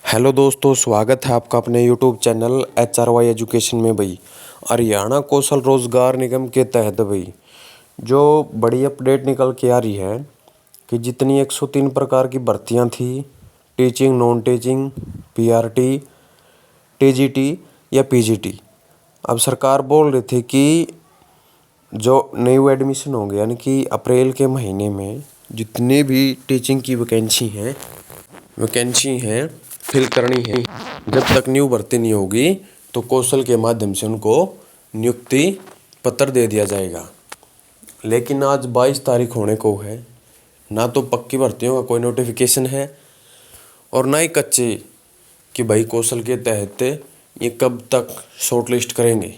Hello दोस्तों, स्वागत है आपका अपने यूट्यूब चैनल HRY एजुकेशन में। भाई हरियाणा कौशल रोजगार निगम के तहत भाई जो बड़ी अपडेट निकल के आ रही है कि जितनी 103 प्रकार की भर्तियां थी, teaching, non teaching, PRT, TGT या PGT, अब सरकार बोल रही थी कि जो न्यू एडमिशन होंगे यानी कि अप्रैल के महीने में जितने भी टीचिंग की वैकेंसी हैं फिल करनी है। जब तक न्यू भर्ती नहीं होगी तो कौशल के माध्यम से उनको नियुक्ति पत्र दे दिया जाएगा। लेकिन आज 22 तारीख होने को है, ना तो पक्की भर्तियों का कोई नोटिफिकेशन है और ना ही कच्चे कि भाई कौशल के तहत ये कब तक शॉर्ट लिस्ट करेंगे।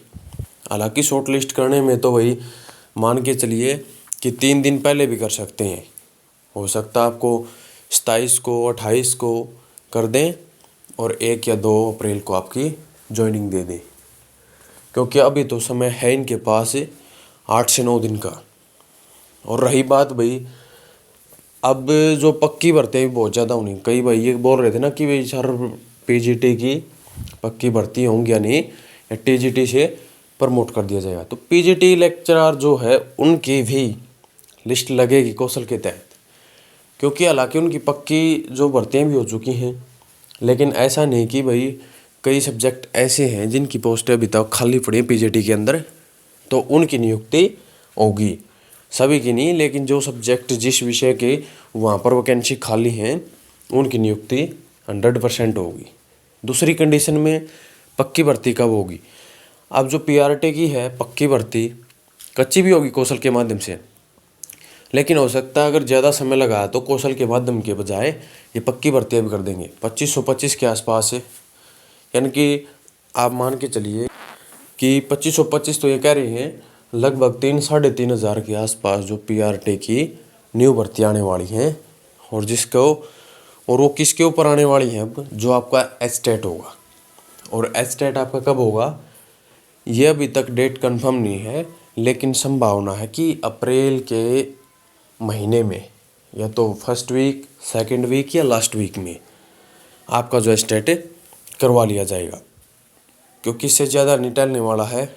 हालांकि शॉर्ट लिस्ट करने में तो भाई मान के चलिए कि 3 दिन पहले भी कर सकते हैं। हो सकता है आपको 27 को 28 को कर दें और 1 या 2 अप्रैल को आपकी ज्वाइनिंग दे दें, क्योंकि अभी तो समय है इनके पास 8 से 9 दिन का। और रही बात भाई, अब जो पक्की भर्ती है बहुत ज़्यादा होनी। कई भाई ये बोल रहे थे ना कि भाई सर PGT की पक्की भर्ती होंगी या नहीं, या TGT से प्रमोट कर दिया जाएगा। तो PGT लेक्चरर जो है उनकी भी लिस्ट लगेगी कौशल के तहत, क्योंकि हालांकि उनकी पक्की जो भर्तियाँ भी हो चुकी हैं, लेकिन ऐसा नहीं कि भाई कई सब्जेक्ट ऐसे हैं जिनकी पोस्टें अभी तक खाली पड़ी हैं PGT के अंदर, तो उनकी नियुक्ति होगी। सभी की नहीं, लेकिन जो सब्जेक्ट जिस विषय के वहाँ पर वैकेंसी खाली हैं उनकी नियुक्ति 100% होगी। दूसरी कंडीशन में पक्की भर्ती कब होगी? अब जो PRT की है पक्की भर्ती कच्ची भी होगी कौशल के माध्यम से, लेकिन हो सकता है अगर ज़्यादा समय लगा तो कौशल के माध्यम के बजाय ये पक्की भर्तियाँ भी कर देंगे 2525 के आसपास है। यानी कि आप मान के चलिए कि 2525 तो ये कह रहे हैं लगभग 3-3.5 हज़ार के आसपास जो PRT की न्यू भर्ती आने वाली हैं। और वो किसके ऊपर आने वाली हैं? अब जो आपका एचटेट होगा, और एचटेट आपका कब होगा ये अभी तक डेट कंफर्म नहीं है, लेकिन संभावना है कि अप्रैल के महीने में या तो फर्स्ट वीक, सेकंड वीक या लास्ट वीक में आपका जो एचटेट करवा लिया जाएगा, क्योंकि इससे ज़्यादा नहीं टलने वाला है।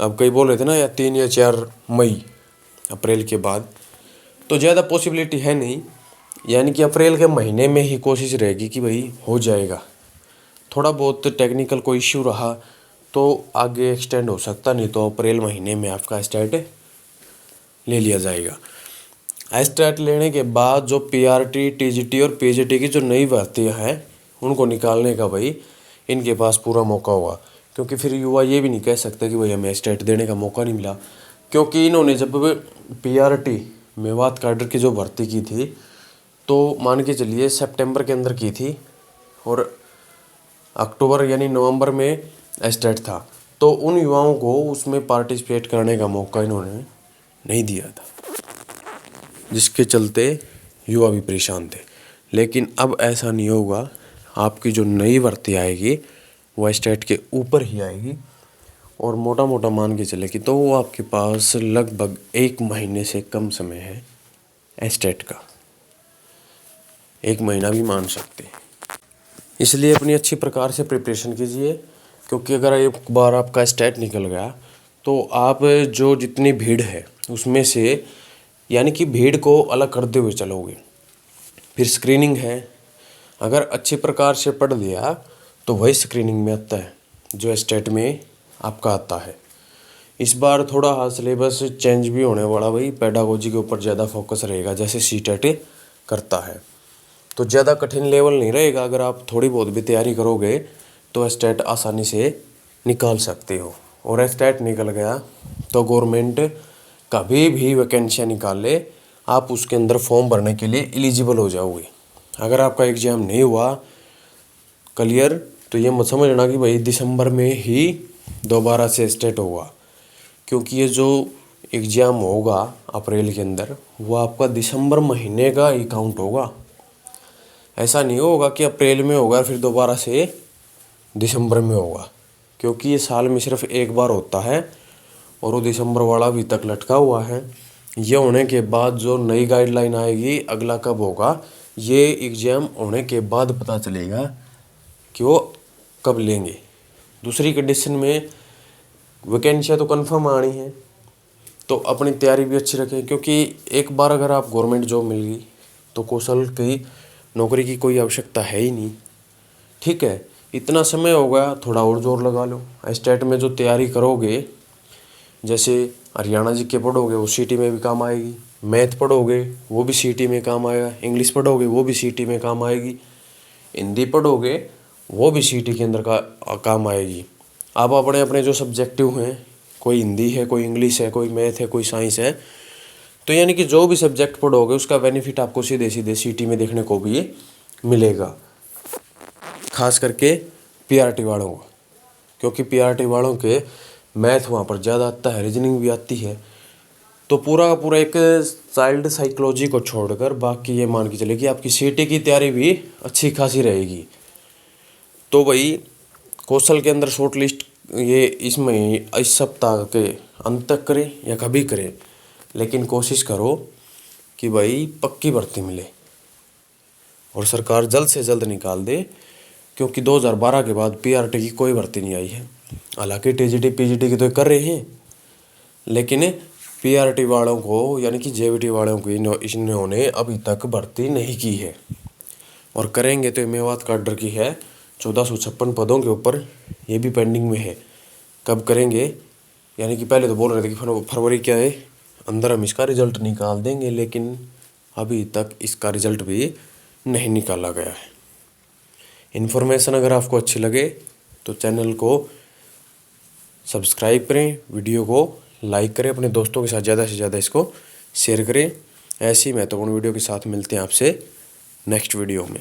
अब कई बोल रहे थे ना या 3 या 4 मई अप्रैल के बाद, तो ज़्यादा पॉसिबिलिटी है नहीं। यानी कि अप्रैल के महीने में ही कोशिश रहेगी कि भाई हो जाएगा। थोड़ा बहुत टेक्निकल कोई इश्यू रहा तो आगे एक्सटेंड हो सकता, नहीं तो अप्रैल महीने में आपका एचटेट ले लिया जाएगा। एचटेट लेने के बाद जो PRT, TGT और PGT की जो नई भर्तियाँ हैं उनको निकालने का भाई इनके पास पूरा मौका होगा, क्योंकि फिर युवा ये भी नहीं कह सकते कि भाई हमें एचटेट देने का मौका नहीं मिला। क्योंकि इन्होंने जब PRT मेवात कैडर की जो भर्ती की थी तो मान के चलिए सितंबर के अंदर की थी और अक्टूबर यानी नवंबर में एचटेट था, तो उन युवाओं को उसमें पार्टिसिपेट करने का मौका इन्होंने नहीं दिया था, जिसके चलते युवा भी परेशान थे। लेकिन अब ऐसा नहीं होगा, आपकी जो नई भर्ती आएगी वो एचटेट के ऊपर ही आएगी, और मोटा मोटा मान के चले कि तो वो आपके पास लगभग 1 महीने से कम समय है एचटेट का, 1 महीना भी मान सकते हैं। इसलिए अपनी अच्छी प्रकार से प्रिपरेशन कीजिए, क्योंकि अगर एक बार आपका एचटेट निकल गया तो आप जो जितनी भीड़ है उसमें से यानी कि भीड़ को अलग करते हुए चलोगे। फिर स्क्रीनिंग है, अगर अच्छी प्रकार से पढ़ लिया तो वही स्क्रीनिंग में आता है जो एचटेट में आपका आता है। इस बार थोड़ा सिलेबस चेंज भी होने वाला भाई, पेडागोजी के ऊपर ज़्यादा फोकस रहेगा जैसे सीटेट करता है, तो ज़्यादा कठिन लेवल नहीं रहेगा। अगर आप थोड़ी बहुत भी तैयारी करोगे तो एचटेट आसानी से निकाल सकते हो, और एचटेट निकल गया तो गवर्नमेंट कभी भी वैकेंसियाँ निकाल ले, आप उसके अंदर फॉर्म भरने के लिए एलिजिबल हो जाओगे। अगर आपका एग्ज़ाम नहीं हुआ क्लियर तो ये मत समझना कि भाई दिसंबर में ही दोबारा से एचटेट होगा, क्योंकि ये जो एग्ज़ाम होगा अप्रैल के अंदर वो आपका दिसंबर महीने का ही काउंट होगा। ऐसा नहीं होगा कि अप्रैल में होगा फिर दोबारा से दिसंबर में होगा, क्योंकि ये साल में सिर्फ एक बार होता है और वो दिसंबर वाला अभी तक लटका हुआ है। ये होने के बाद जो नई गाइडलाइन आएगी अगला कब होगा ये एग्ज़ाम होने के बाद पता चलेगा कि वो कब लेंगे। दूसरी कंडीशन में वैकेंसियाँ तो कंफर्म आनी है, तो अपनी तैयारी भी अच्छी रखें, क्योंकि एक बार अगर आप गवर्नमेंट जॉब मिल गई तो कौशल की नौकरी की कोई आवश्यकता है ही नहीं। ठीक है, इतना समय हो गया, थोड़ा और जोर लगा लो। स्टेट में जो तैयारी करोगे, जैसे हरियाणा जी के पढ़ोगे वो सीटी में भी काम आएगी, मैथ पढ़ोगे वो भी सीटी में काम आएगा, इंग्लिश पढ़ोगे वो भी सीटी में काम आएगी, हिंदी पढ़ोगे वो भी सीटी के अंदर का काम आएगी। आप अपने अपने जो सब्जेक्टिव हैं, कोई हिंदी है, कोई इंग्लिश है, कोई मैथ है, कोई साइंस है, तो यानी कि जो भी सब्जेक्ट पढ़ोगे उसका बेनिफिट आपको सीधे सीधे सीटी में देखने को भी मिलेगा, खास करके पीआरटी वालों को, क्योंकि पीआरटी वालों के मैथ वहाँ पर ज़्यादा आता है, रीजनिंग भी आती है। तो पूरा का पूरा एक चाइल्ड साइकोलॉजी को छोड़कर बाकी ये मान के चले कि आपकी सीटी की तैयारी भी अच्छी खासी रहेगी। तो भाई कौशल के अंदर शॉर्ट लिस्ट ये इस सप्ताह के अंत तक करें या कभी करें, लेकिन कोशिश करो कि भाई पक्की भर्ती मिले और सरकार जल्द से जल्द निकाल दे, क्योंकि 2012 के बाद पीआरटी की कोई भर्ती नहीं आई है। हालांकि टीजीटी पीजीटी की तो कर रहे हैं, लेकिन पीआरटी वालों को यानी कि जेवीटी वालों की इन्होंने अभी तक भर्ती नहीं की है, और करेंगे तो मेवात काडर की है 1456 पदों के ऊपर, ये भी पेंडिंग में है। कब करेंगे, यानी कि पहले तो बोल रहे थे कि फरवरी क्या है अंदर हम इसका रिजल्ट निकाल देंगे, लेकिन अभी तक इसका रिजल्ट भी नहीं निकाला गया है। इन्फॉर्मेशन अगर आपको अच्छी लगे तो चैनल को सब्सक्राइब करें, वीडियो को लाइक करें, अपने दोस्तों के साथ ज़्यादा से ज़्यादा इसको शेयर करें। ऐसी महत्वपूर्ण वीडियो के साथ मिलते हैं आपसे नेक्स्ट वीडियो में।